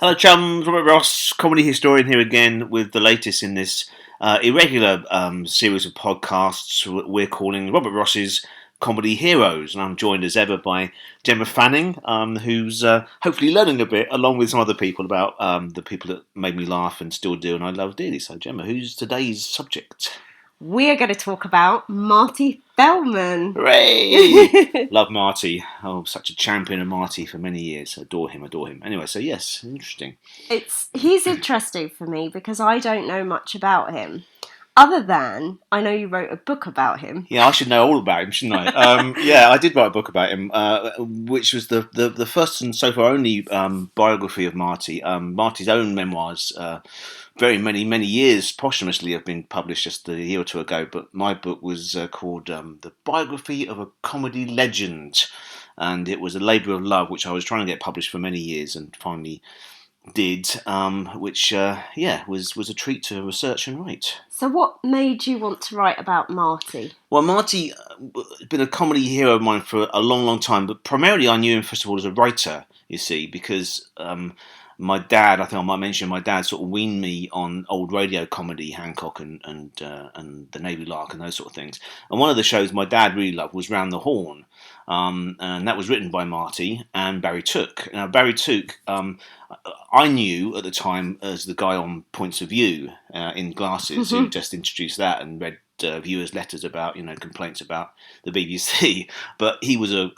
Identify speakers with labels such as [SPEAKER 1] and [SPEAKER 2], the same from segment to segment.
[SPEAKER 1] Hello, chums. Robert Ross, comedy historian, here again with the latest in this irregular series of podcasts we're calling Robert Ross's Comedy Heroes. And I'm joined as ever by Gemma Fanning, who's hopefully learning a bit, along with some other people, about the people that made me laugh and still do and I love dearly. So, Gemma, who's today's subject?
[SPEAKER 2] We are going to talk about Marty Feldman.
[SPEAKER 1] Hooray! Love Marty. Oh, such a champion of Marty for many years. Adore him. Anyway, so yes, interesting.
[SPEAKER 2] He's interesting for me because I don't know much about him. Other than, I know you wrote a book about him.
[SPEAKER 1] Yeah, I should know all about him, shouldn't I? Yeah, I did write a book about him, which was the first and so far only biography of Marty. Marty's own memoirs, very many years posthumously, have been published just a year or two ago. But my book was called The Biography of a Comedy Legend. And it was a labour of love, which I was trying to get published for many years and finally did, which was a treat to research and write.
[SPEAKER 2] So what made you want to write about Marty?
[SPEAKER 1] Well, Marty has been a comedy hero of mine for a long time, but primarily I knew him first of all as a writer, you see, because my dad, I think I might mention, my dad sort of weaned me on old radio comedy, Hancock and the Navy Lark and those sort of things. And one of the shows my dad really loved was Round the Horne. And that was written by Marty and Barry Took. Now, Barry Took, I knew at the time as the guy on Points of View in glasses who just introduced that and read viewers' letters about, complaints about the BBC. But he was a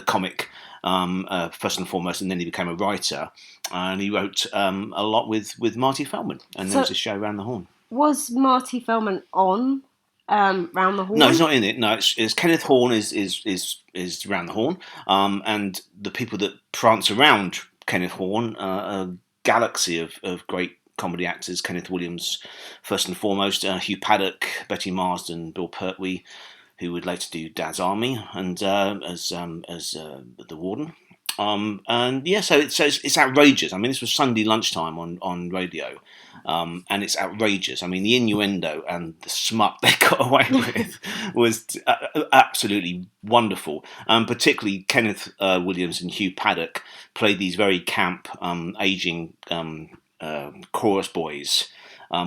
[SPEAKER 1] comic first and foremost, and then he became a writer. And he wrote a lot with Marty Feldman. And there was a show, Round the Horne.
[SPEAKER 2] Was Marty Feldman on Round the Horne?
[SPEAKER 1] No, he's not in it. No, it's Kenneth Horne is Round the Horne, and the people that prance around Kenneth Horne are a galaxy of great comedy actors. Kenneth Williams, first and foremost, Hugh Paddock, Betty Marsden, Bill Pertwee, who would later do Dad's Army, and as the Warden. And yeah, so it's outrageous. I mean, this was Sunday lunchtime on radio, and it's outrageous. I mean, the innuendo and the smut they got away with was absolutely wonderful. Particularly Kenneth Williams and Hugh Paddock played these very camp, aging chorus boys.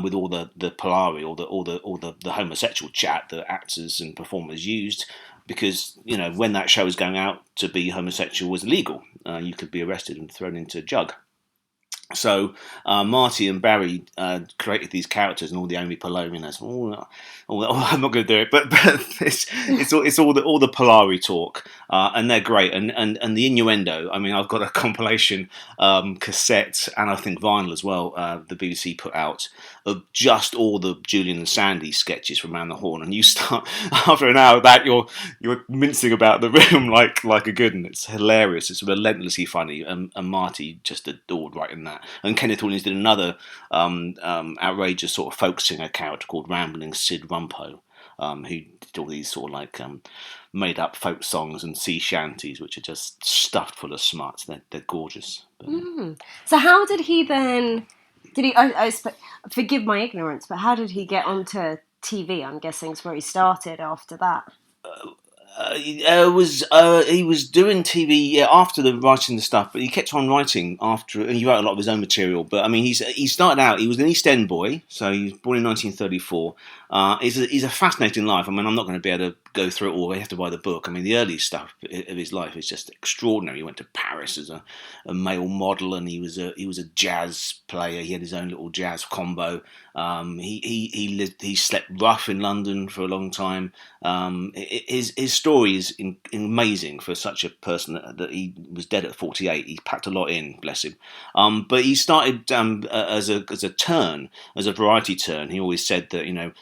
[SPEAKER 1] With all the Polari, all the homosexual chat that actors and performers used, because when that show was going out, to be homosexual was illegal. You could be arrested and thrown into a jug. So Marty and Barry created these characters and all the Amy Polominas. I'm not going to do it, but it's all the Polari talk, and they're great. And the innuendo. I mean, I've got a compilation cassette and I think vinyl as well. The BBC put out of just all the Julian and Sandy sketches from Round the Horne, and you start after an hour of that you're mincing about the room like a good one. It's hilarious. It's relentlessly funny, and Marty just adored writing that. And Kenneth Williams did another outrageous sort of folk singer character called Rambling Sid Rumpo, who did all these sort of like made up folk songs and sea shanties, which are just stuffed full of smarts. They're gorgeous.
[SPEAKER 2] So how did he then? Forgive my ignorance, but how did he get onto TV? I'm guessing is where he started after that.
[SPEAKER 1] He was doing TV after the writing the stuff, but he kept on writing after, and he wrote a lot of his own material. But I mean, he started out. He was an East End boy, so he was born in 1934. He's a fascinating life. I mean, I'm not going to be able to go through it all. You have to buy the book. I mean, the early stuff of his life is just extraordinary. He went to Paris as a male model, and he was a jazz player. He had his own little jazz combo. He slept rough in London for a long time. His story is amazing for such a person that he was dead at 48. He packed a lot in, bless him. But he started as a variety turn. He always said that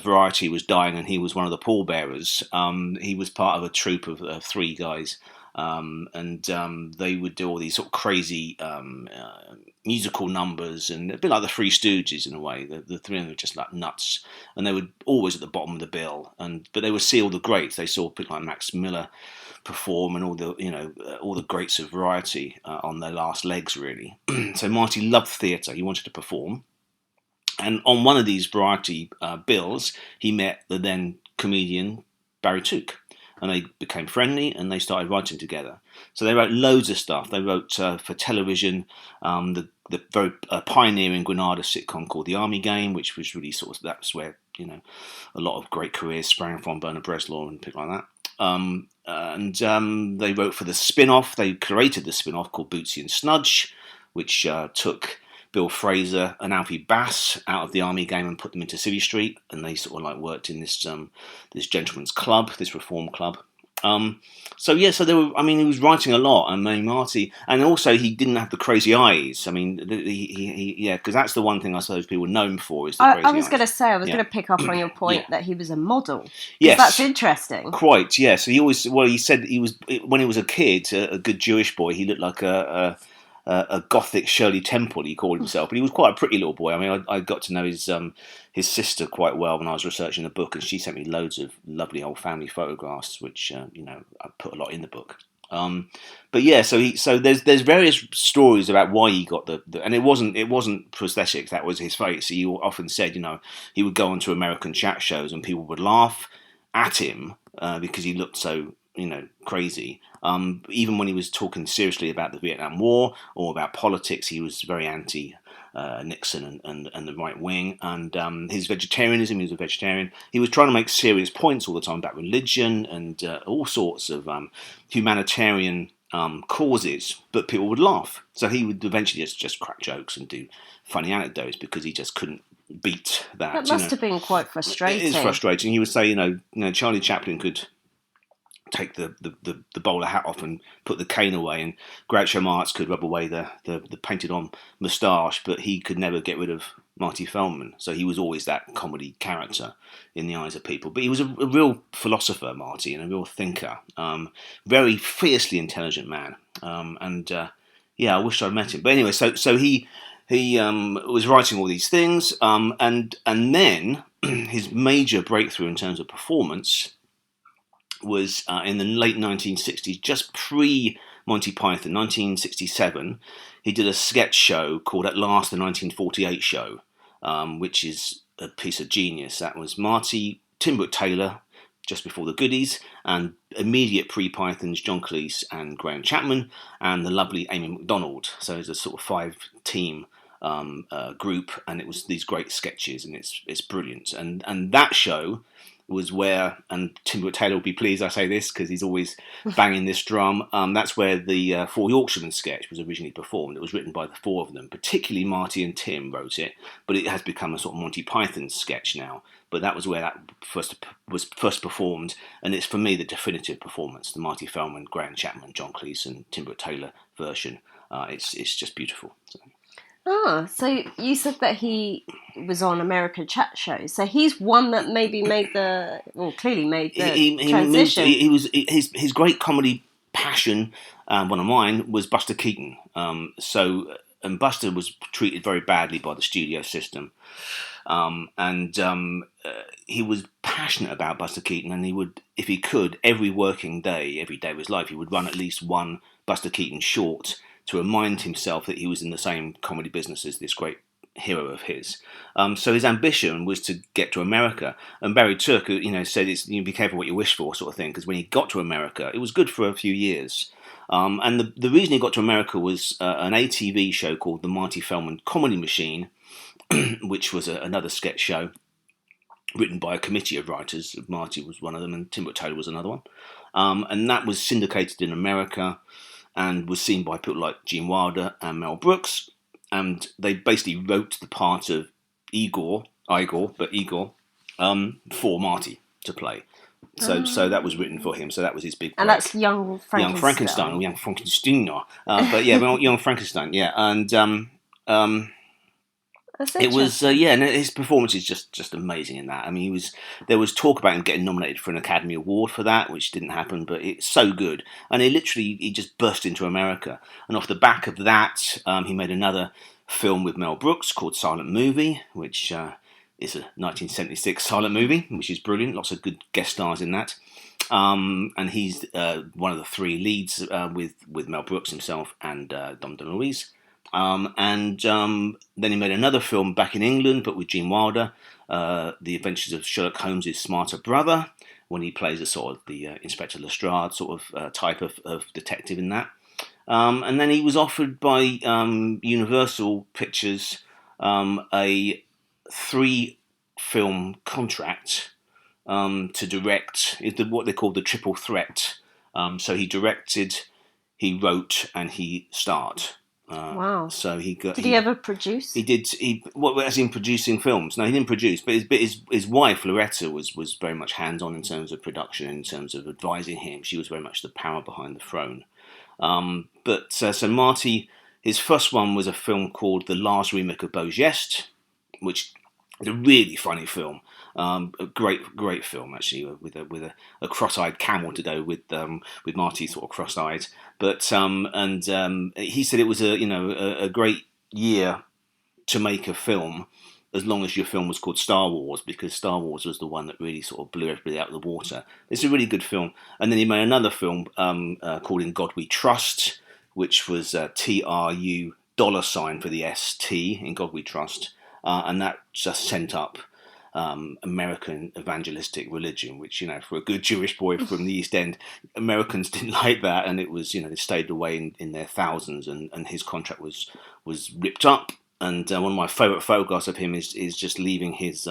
[SPEAKER 1] variety was dying, and he was one of the pallbearers. He was part of a troupe of three guys. And they would do all these sort of crazy musical numbers, and a bit like the Three Stooges in a way. The three of them were just like nuts, and they were always at the bottom of the bill. But they would see all the greats. They saw people like Max Miller perform, and all the greats of variety on their last legs, really. So Marty loved theatre. He wanted to perform, and on one of these variety bills, he met the then comedian Barry Took. and they became friendly, and they started writing together. So they wrote loads of stuff. They wrote for television, the very pioneering Granada sitcom called The Army Game, which was really that's where a lot of great careers sprang from, Bernard Bresslaw and people like that. And they wrote for the spin-off. They created the spin-off called Bootsy and Snudge, which took Bill Fraser and Alfie Bass out of The Army Game and put them into Civvy Street, and they sort of like worked in this gentleman's club, this reform club. So they were. I mean, he was writing a lot, and Marty, and also he didn't have the crazy eyes. I mean, because that's the one thing I suppose people know him for is the crazy eyes.
[SPEAKER 2] I was going to say, I was going to pick up on your point that he was a model.
[SPEAKER 1] Yes,
[SPEAKER 2] that's interesting.
[SPEAKER 1] Quite. Yes, he always. Well, he said he was when he was a kid, a good Jewish boy. He looked like a gothic Shirley Temple, he called himself, but he was quite a pretty little boy. I mean, I got to know his sister quite well when I was researching the book, and she sent me loads of lovely old family photographs, which I put a lot in the book. But yeah, so there's various stories about why he got the and it wasn't prosthetics, that was his face. He often said, he would go onto American chat shows and people would laugh at him because he looked so crazy. Even when he was talking seriously about the Vietnam War or about politics, he was very anti Nixon and the right wing. And his vegetarianism, he was a vegetarian. He was trying to make serious points all the time about religion and all sorts of humanitarian causes, but people would laugh. So he would eventually just crack jokes and do funny anecdotes because he just couldn't beat that.
[SPEAKER 2] That must have been quite frustrating.
[SPEAKER 1] It is frustrating. He would say, Charlie Chaplin could take the bowler hat off and put the cane away, and Groucho Marx could rub away the painted on moustache, but he could never get rid of Marty Feldman. So he was always that comedy character in the eyes of people. But he was a real philosopher, Marty, and a real thinker. Very fiercely intelligent man. I wish I'd met him. But anyway, so he was writing all these things, and then his major breakthrough in terms of performance was in the late 1960s, just pre-Monty Python, 1967. He did a sketch show called At Last, the 1948 Show, which is a piece of genius. That was Marty, Tim Brooke Taylor, just before the Goodies, and immediate pre-Pythons, John Cleese and Graham Chapman, and the lovely Amy MacDonald. So it was a sort of 5-team group, and it was these great sketches, and it's brilliant. And that show was where, and Tim Brooke Taylor will be pleased I say this because he's always banging this drum, that's where the Four Yorkshiremen sketch was originally performed. It was written by the four of them, particularly Marty and Tim wrote it, but it has become a sort of Monty Python sketch now. But that was where that was first performed, and it's for me the definitive performance, the Marty Feldman, Graham Chapman, John Cleese and Tim Brooke Taylor version. It's just beautiful.
[SPEAKER 2] So you said that he was on American chat shows. So he's one that maybe clearly made the transition.
[SPEAKER 1] His great comedy passion, one of mine, was Buster Keaton. And Buster was treated very badly by the studio system. He was passionate about Buster Keaton, and he would, if he could, every day of his life, he would run at least one Buster Keaton short to remind himself that he was in the same comedy business as this great hero of his. So his ambition was to get to America. And Barry Took, said, be careful what you wish for, sort of thing, because when he got to America, it was good for a few years. And the reason he got to America was an ATV show called The Marty Feldman Comedy Machine, which was another sketch show written by a committee of writers. Marty was one of them, and Tim Brooke Taylor was another one. And that was syndicated in America and was seen by people like Gene Wilder and Mel Brooks. And they basically wrote the part of Igor, for Marty to play. So that was written for him. So that was his big break.
[SPEAKER 2] And that's Young Frankenstein.
[SPEAKER 1] Young Frankenstein. But yeah, Young Frankenstein, yeah. And it was, and his performance is just amazing in that. I mean, there was talk about him getting nominated for an Academy Award for that, which didn't happen, but it's so good. And he just burst into America. And off the back of that, he made another film with Mel Brooks called Silent Movie, which is a 1976 silent movie, which is brilliant. Lots of good guest stars in that. And he's one of the three leads with Mel Brooks himself and Dom DeLuise. And then he made another film back in England, but with Gene Wilder, The Adventures of Sherlock Holmes' Smarter Brother, when he plays a sort of the Inspector Lestrade sort of type of detective in that. And then he was offered by Universal Pictures a 3-film contract to direct what they call the triple threat. So he directed, he wrote, and he starred.
[SPEAKER 2] Wow.
[SPEAKER 1] So he got.
[SPEAKER 2] Did he ever produce?
[SPEAKER 1] He did. What as in producing films? No, he didn't produce. But his wife Loretta was very much hands on in terms of production, in terms of advising him. She was very much the power behind the throne. So Marty, his first one was a film called The Last Remake of Beau Geste, which is a really funny film. A great film actually, with a cross-eyed camel to go with Marty sort of cross-eyed. But he said it was a great year to make a film, as long as your film was called Star Wars, because Star Wars was the one that really sort of blew everybody out of the water. It's a really good film. And then he made another film called In God We Trust, which was TRU $ for the ST, In God We Trust. And that just sent up American evangelistic religion, which, for a good Jewish boy from the East End, Americans didn't like that. And it was, they stayed away in their thousands, and his contract was ripped up. And one of my favourite photographs of him is just leaving his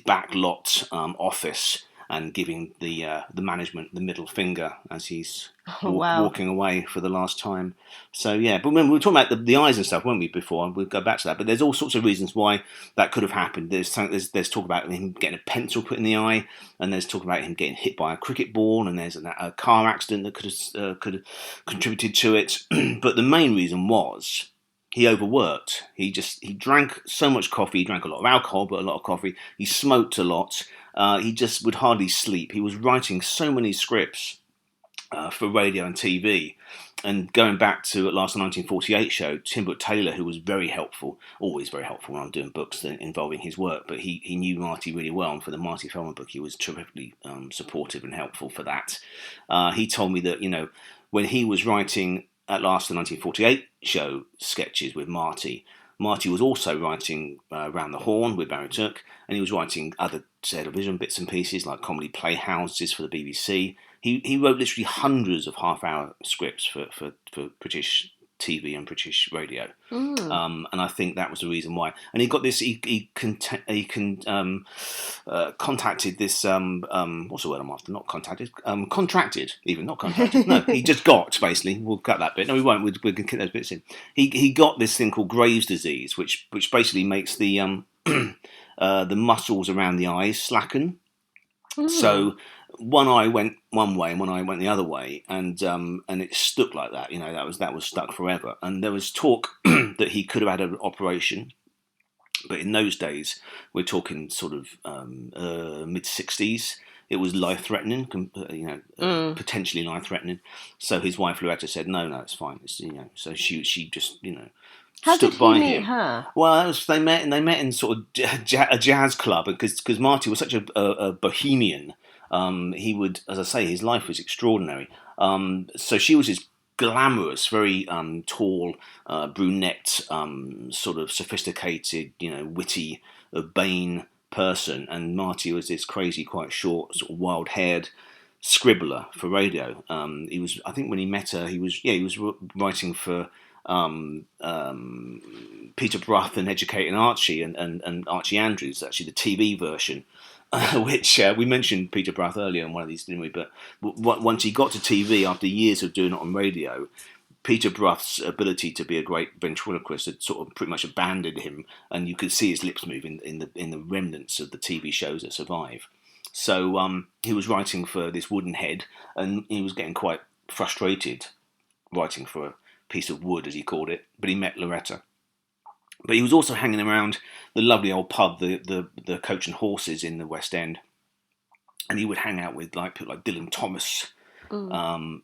[SPEAKER 1] back lot office and giving the management the middle finger as he's walking away for the last time. So yeah, but when we were talking about the eyes and stuff, weren't we, before? We'll go back to that. But there's all sorts of reasons why that could have happened. There's talk about him getting a pencil put in the eye, and there's talk about him getting hit by a cricket ball, and there's a car accident that could have contributed to it. But the main reason was he overworked. He drank so much coffee. He drank a lot of alcohol, but a lot of coffee. He smoked a lot. He just would hardly sleep. He was writing so many scripts for radio and TV. And going back to at last the 1948 show, Timbuk Taylor, who was very helpful, always very helpful when I'm doing books involving his work, but he knew Marty really well, and for the Marty Feldman book, he was terrifically supportive and helpful for that. He told me that, when he was writing at last the 1948 show sketches with Marty was also writing Round the Horne with Barry Took, and he was writing other television bits and pieces like comedy playhouses for the BBC. He wrote literally hundreds of half-hour scripts for British TV and British radio, and I think that was the reason why. And he got this. He contacted this. What's the word I'm after? Not contacted. Contracted, even not contacted. No, he just got, basically. We'll cut that bit. No, we won't. We can keep those bits in. He got this thing called Graves' disease, which basically makes the muscles around the eyes slacken. So one eye went one way and one eye went the other way, and it stuck like that. That was stuck forever. And there was talk that he could have had an operation, but in those days, we're talking sort of mid-60s. It was life-threatening, potentially life-threatening. So his wife Loretta said, "No, it's fine." So she just
[SPEAKER 2] How
[SPEAKER 1] stood
[SPEAKER 2] did
[SPEAKER 1] by
[SPEAKER 2] he meet
[SPEAKER 1] him.
[SPEAKER 2] her?
[SPEAKER 1] Well, they met in sort of a jazz club, because Marty was such a bohemian. He would, as I say, his life was extraordinary. So she was this glamorous, very tall, brunette, sort of sophisticated, witty, urbane person, and Marty was this crazy, quite short, sort of wild-haired scribbler for radio. He was, I think, when he met her, he was writing for Peter Bruff and Educating Archie and Archie Andrews, actually the TV version, which we mentioned Peter Bruff earlier in one of these, didn't we? But once he got to TV, after years of doing it on radio, Peter Bruff's ability to be a great ventriloquist had sort of pretty much abandoned him, and you could see his lips move in the remnants of the TV shows that survive. So he was writing for this wooden head, and he was getting quite frustrated writing for a piece of wood, as he called it. But he met Loretta. But he was also hanging around the lovely old pub, the Coach and Horses in the West End, and he would hang out with people like Dylan Thomas and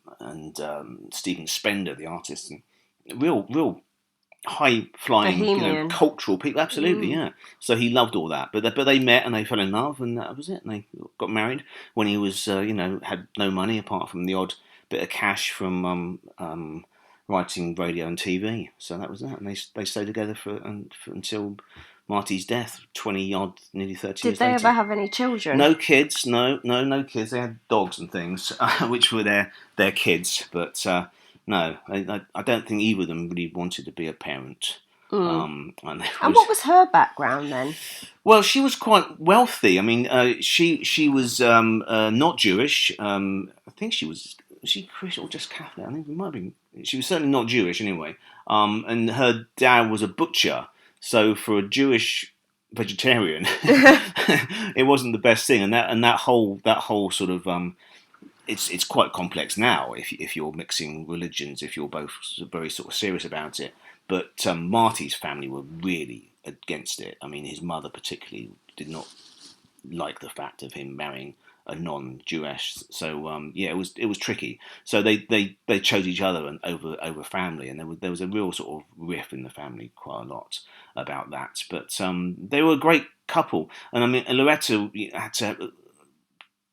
[SPEAKER 1] Stephen Spender, the artist, and real high flying, cultural people. Absolutely, yeah. So he loved all that. But they met and they fell in love, and that was it. And they got married when he was, had no money apart from the odd bit of cash from writing radio and TV. So that was that, and they stayed together for until Marty's death, 20 odd, nearly 30
[SPEAKER 2] Did
[SPEAKER 1] years
[SPEAKER 2] they
[SPEAKER 1] later.
[SPEAKER 2] ever have any children?
[SPEAKER 1] No kids, no kids. They had dogs and things, which were their kids. But no, I don't think either of them really wanted to be a parent.
[SPEAKER 2] And what was her background then?
[SPEAKER 1] Well, she was quite wealthy. I mean, she was not Jewish. I think was she Christian or just Catholic? I think it might be. She was certainly not Jewish anyway. And her dad was a butcher. So for a Jewish vegetarian, it wasn't the best thing. And that whole sort of it's quite complex now if you're mixing religions, if you're both very sort of serious about it. But Marty's family were really against it. I mean, his mother particularly did not like the fact of him marrying a non-Jewish. So yeah, it was tricky. So they chose each other over family, and there was a real sort of riff in the family quite a lot about that. But they were a great couple, and I mean, Loretta had to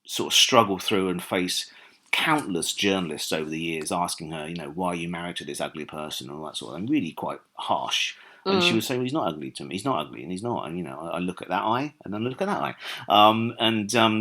[SPEAKER 1] sort of struggle through and face countless journalists over the years asking her, why are you married to this ugly person and all that sort of thing, really quite harsh. And she was saying, well, he's not ugly to me. He's not ugly, and he's not. And I look at that eye, and then I look at that eye.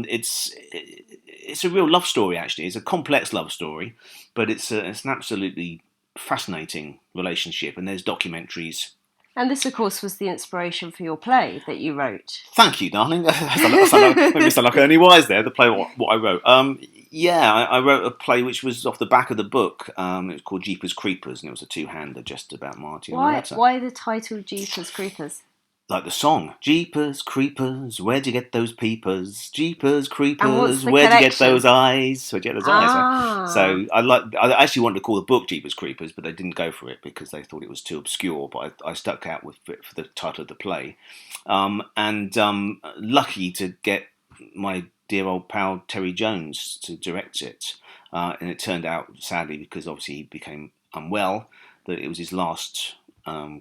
[SPEAKER 1] It's a real love story. Actually, it's a complex love story, but it's an absolutely fascinating relationship. And there's documentaries.
[SPEAKER 2] And this, of course, was the inspiration for your play that you wrote.
[SPEAKER 1] Thank you, darling. I sound like Ernie Wise there, the play what I wrote. I wrote a play which was off the back of the book. It was called Jeepers Creepers, and it was a two-hander just about Marty and Loretta.
[SPEAKER 2] Why the title Jeepers Creepers?
[SPEAKER 1] Like the song, Jeepers Creepers, where'd you get those peepers? Jeepers Creepers, where'd you get those eyes? Where'd you get those eyes? So I actually wanted to call the book Jeepers Creepers, but they didn't go for it because they thought it was too obscure. But I stuck out with it for the title of the play, lucky to get my dear old pal Terry Jones to direct it, and it turned out sadly because obviously he became unwell that it was his last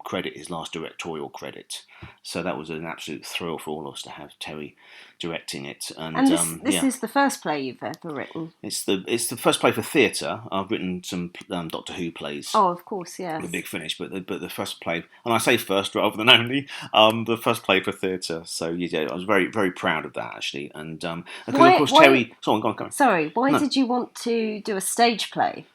[SPEAKER 1] credit, his last directorial credit. So that was an absolute thrill for all of us to have Terry directing it. And
[SPEAKER 2] this is the first play you've ever written.
[SPEAKER 1] It's the first play for theatre. I've written some Doctor Who plays.
[SPEAKER 2] Oh, of course, yes.
[SPEAKER 1] The Big Finish, but the first play, and I say first rather than only, the first play for theatre. So yeah, I was very very proud of that actually. And of course Terry. Go on.
[SPEAKER 2] Sorry, why did you want to do a stage play?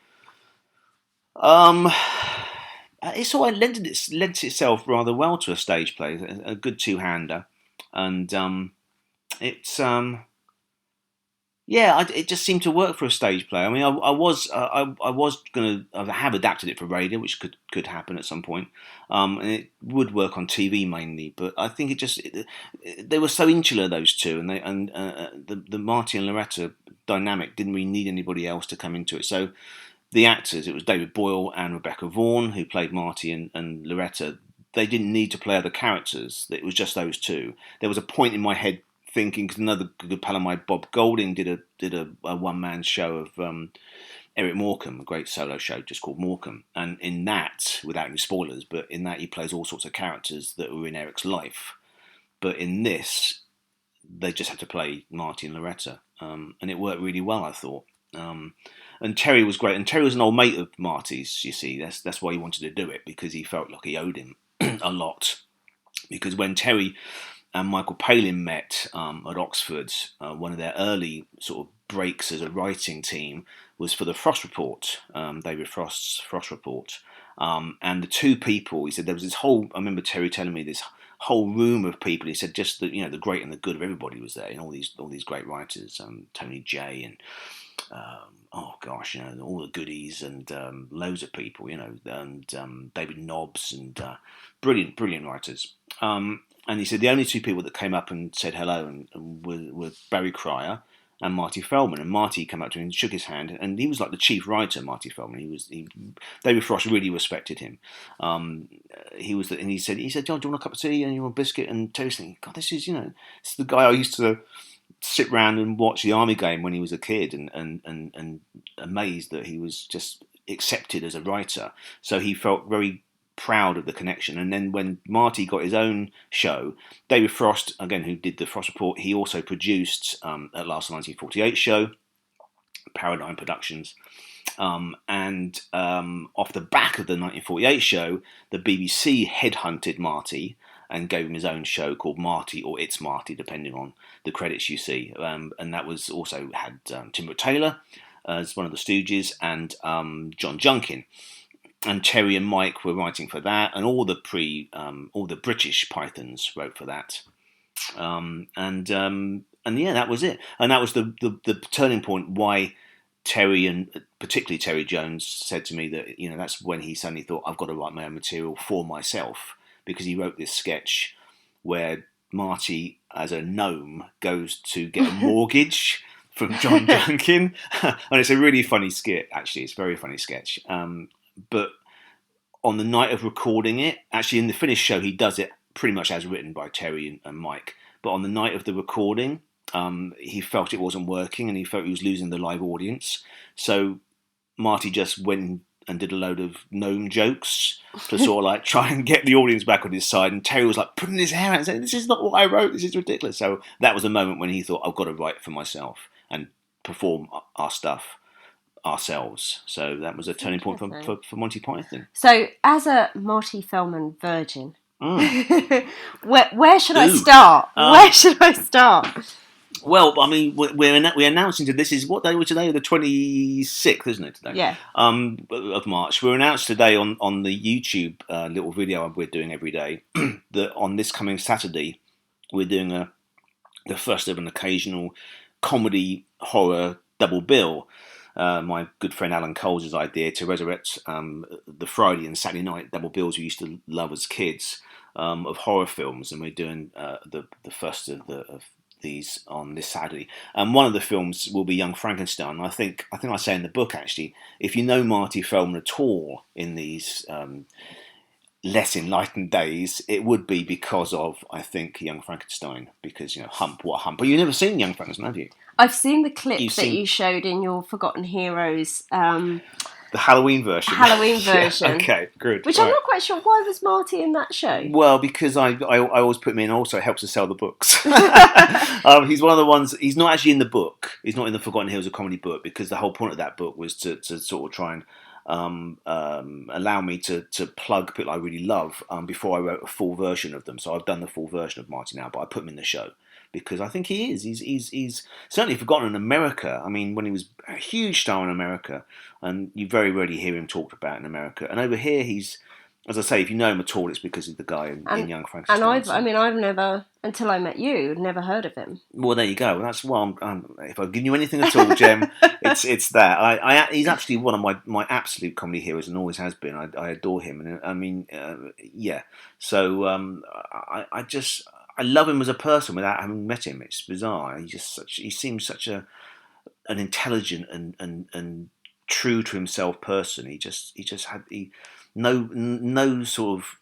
[SPEAKER 1] It sort of lent itself rather well to a stage play, a good two-hander, and it just seemed to work for a stage play. I mean, I was going to have adapted it for radio, which could happen at some point, and it would work on TV mainly. But I think they were so insular, those two, and the Marty and Loretta dynamic didn't really need anybody else to come into it. So the actors, it was David Boyle and Rebecca Vaughan who played Marty and Loretta. They didn't need to play other characters. It was just those two. There was a point in my head thinking, because another good pal of mine, Bob Golding, did a one-man show of Eric Morecambe, a great solo show just called Morecambe. And in that, without any spoilers, but in that he plays all sorts of characters that were in Eric's life. But in this, they just had to play Marty and Loretta. And it worked really well, I thought. And Terry was great, and Terry was an old mate of Marty's. You see, that's why he wanted to do it, because he felt like he owed him a lot. Because when Terry and Michael Palin met at Oxford, one of their early sort of breaks as a writing team was for the Frost Report, David Frost's Frost Report. And the two people, he said, there was this whole. I remember Terry telling me this whole room of people. He said just the the great and the good of everybody was there, and all these great writers, Tony Jay and. All the goodies and loads of people, and David Nobbs and brilliant writers. And he said the only two people that came up and said hello and were Barry Cryer and Marty Feldman. And Marty came up to him and shook his hand, and he was like the chief writer, Marty Feldman. David Frost really respected him. And he said, John, do you want a cup of tea and you want a biscuit? And Terry's thinking, God, this is the guy I used to sit round and watch the Army game when he was a kid, and amazed that he was just accepted as a writer. So he felt very proud of the connection. And then when Marty got his own show, David Frost, again, who did the Frost Report, he also produced at last 1948 show, Paradigm Productions. And off the back of the 1948 show, the BBC headhunted Marty and gave him his own show called Marty, or It's Marty, depending on the credits you see. And that was also had Tim Taylor as one of the Stooges, and John Junkin. And Terry and Mike were writing for that, and all the British Pythons wrote for that. And yeah, that was it. And that was the turning point why Terry, and particularly Terry Jones, said to me that, that's when he suddenly thought, I've got to write my own material for myself, because he wrote this sketch where Marty, as a gnome, goes to get a mortgage from John Junkin. And it's a really funny skit, actually. It's a very funny sketch. But on the night of recording it, actually in the finished show, he does it pretty much as written by Terry and Mike. But on the night of the recording, he felt it wasn't working, and he felt he was losing the live audience. So Marty just went and did a load of gnome jokes to sort of like try and get the audience back on his side. And Terry was like putting his hair out and saying, "This is not what I wrote. This is ridiculous." So that was the moment when he thought, "I've got to write for myself and perform our stuff ourselves." So that was a turning point for Monty Python.
[SPEAKER 2] So, as a Marty Feldman virgin, where should I start? Where should I start?
[SPEAKER 1] Well, I mean, we're announcing this is what day was today? The 26th, isn't it, today?
[SPEAKER 2] Yeah.
[SPEAKER 1] Of March. We're announced today on the YouTube little video we're doing every day that on this coming Saturday we're doing the first of an occasional comedy horror double bill. My good friend Alan Coles' idea to resurrect the Friday and Saturday night double bills we used to love as kids of horror films, and we're doing the first of these on this Saturday. And one of the films will be Young Frankenstein. I think I say in the book, actually, if you know Marty Feldman at all in these less enlightened days, it would be because of, I think, Young Frankenstein. Because, Hump, what Hump? But you've never seen Young Frankenstein, have you?
[SPEAKER 2] I've seen the clip you showed in your Forgotten Heroes.
[SPEAKER 1] The Halloween version.
[SPEAKER 2] Yeah,
[SPEAKER 1] okay, good.
[SPEAKER 2] Which I'm not quite sure. Why was Marty in that show?
[SPEAKER 1] Well, because I always put him in. Also, it helps to sell the books. He's one of the ones. He's not actually in the book. He's not in the Forgotten Heroes, a comedy book, because the whole point of that book was to sort of try and allow me to plug people I really love before I wrote a full version of them. So I've done the full version of Marty now, but I put him in the show because I think he is. He's certainly forgotten in America. I mean, when he was a huge star in America, and you very rarely hear him talked about in America. And over here, he's, as I say, if you know him at all, it's because he's the guy in Young Frankenstein.
[SPEAKER 2] And I've never, until I met you, never heard of him.
[SPEAKER 1] Well, there you go. That's why if I've given you anything at all, Jem, it's that. He's actually one of my absolute comedy heroes, and always has been. I adore him, and I mean, yeah. So I love him as a person without having met him. It's bizarre. He seems such an intelligent and true to himself person. He just had no sort of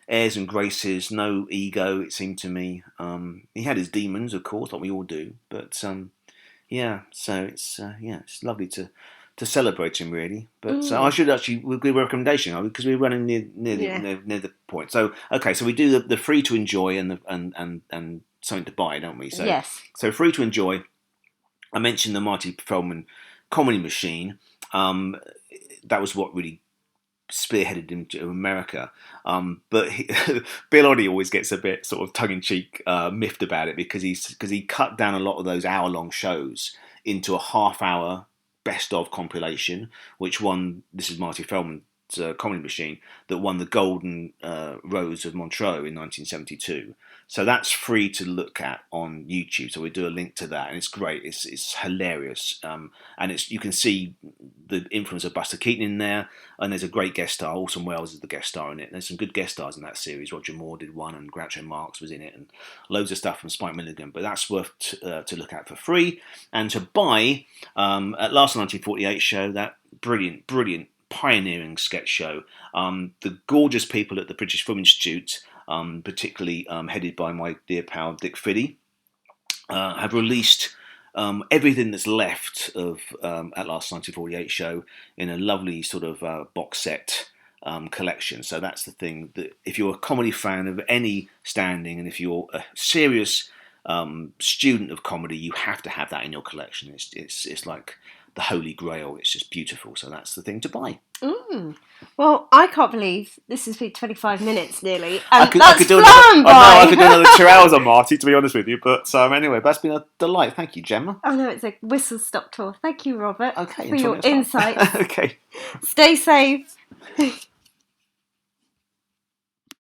[SPEAKER 1] airs and graces, no ego. It seemed to me. He had his demons, of course, like we all do. But yeah, so it's lovely to celebrate him, really. But I should actually give a recommendation because we're running near the point. So okay, so we do the free to enjoy and something to buy, don't we? So
[SPEAKER 2] yes.
[SPEAKER 1] So free to enjoy. I mentioned the Marty Feldman Comedy Machine. That was what really spearheaded him to America. But Bill Oddie always gets a bit sort of tongue-in-cheek miffed about it because he cut down a lot of those hour-long shows into a half-hour best-of compilation, which won, this is Marty Feldman's Comedy Machine, that won the Golden Rose of Montreux in 1972. So that's free to look at on YouTube. So we do a link to that, and it's great. It's hilarious, and you can see the influence of Buster Keaton in there. And there's a great guest star. Orson Welles is the guest star in it. There's some good guest stars in that series. Roger Moore did one, and Groucho Marx was in it, and loads of stuff from Spike Milligan. But that's worth to look at for free, and to buy at last 1948 show, that brilliant pioneering sketch show. The gorgeous people at the British Film Institute, particularly headed by my dear pal Dick Fiddy, have released everything that's left of At Last 1948 show in a lovely sort of box set collection. So that's the thing, that if you're a comedy fan of any standing, and if you're a serious student of comedy, you have to have that in your collection. It's like the Holy Grail. It's just beautiful. So that's the thing to buy.
[SPEAKER 2] Well, I can't believe this has been 25 minutes nearly,
[SPEAKER 1] I
[SPEAKER 2] and
[SPEAKER 1] could
[SPEAKER 2] that's
[SPEAKER 1] do
[SPEAKER 2] flown by.
[SPEAKER 1] I could do another 2 hours on Marty, to be honest with you. But anyway, that's been a delight. Thank you, Gemma.
[SPEAKER 2] Oh no, it's a whistle-stop tour. Thank you, Robert,
[SPEAKER 1] Okay,
[SPEAKER 2] for your
[SPEAKER 1] until next time.
[SPEAKER 2] insights.
[SPEAKER 1] Okay.
[SPEAKER 2] Stay safe.